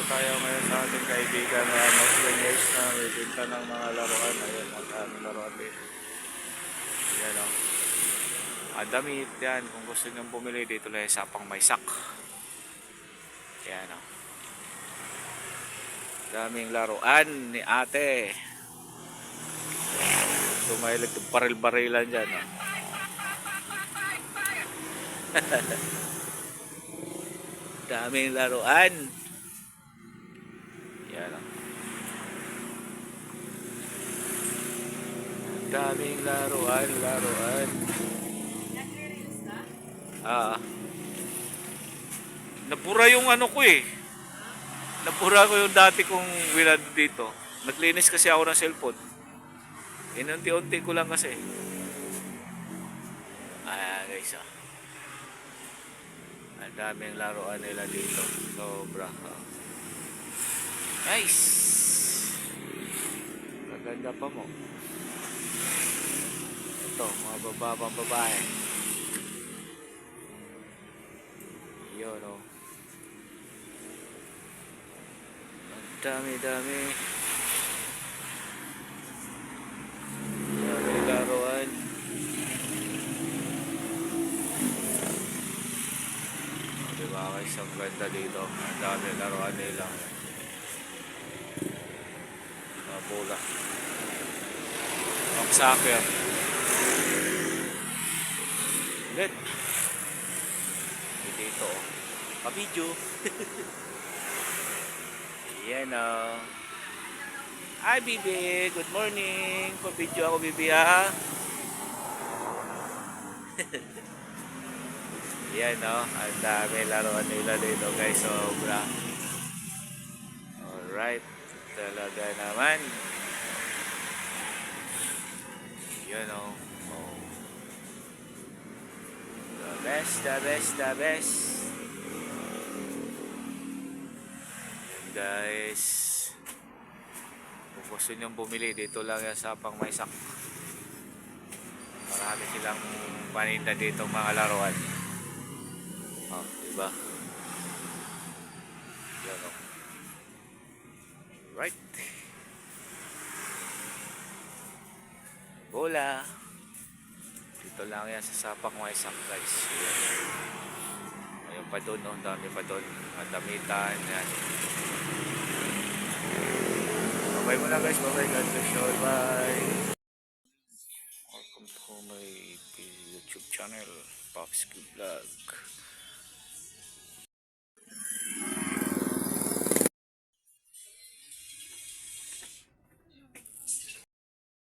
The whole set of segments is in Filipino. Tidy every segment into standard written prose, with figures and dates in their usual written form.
Dito tayo ngayon sa ating kaibigan na Muslimers na may binta ng mga laruan. Ayan, ang aming laruan dito. Ayan o. Damit yan. Kung gusto nyo bumili dito lang sa Pangmaysak. Ayan o. Daming laruan ni ate. Tumahilig yung baril-barilan dyan o. Daming laruan. Yan o. Daming laruan. Nabura yung ano ko eh. Nabura ko yung dati kong winad dito. Naglinis kasi ako ng cellphone. Inunti-unti ko lang kasi. Guys ah. Ang daming laruan nila dito. Sobra. Nice. Maganda pa mo. Ito, mga bababang babae. Yun o. Ang dami-dami. Daming laruan. Diba guys, ang ganda dito. Ang daming laruan nila. Mga bola. Ang soccer. Ulit. Dito o. Pa-video. Yan o. Hi Bibi. Good morning. Pa-video ako Bibi ha. Yan o. Ang dami laruan nila dito guys. Sobra. Alright. Talaga naman. Yan o. The best. Guys, kung gusto nyo bumili, dito lang yan sa Pangmaysak. Marami silang paninda dito mga laruan. Diba? Yan o. Right. Bola. Dito lang yan sa Pangmaysak guys. Ayun pa doon, ang dami pa doon. Madamitan yan. Bye muna guys. Bye. God bless you. Bye. Welcome to my YouTube channel, Popski Vlog.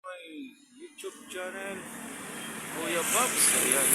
My YouTube channel, Kuya Pops. Ayan.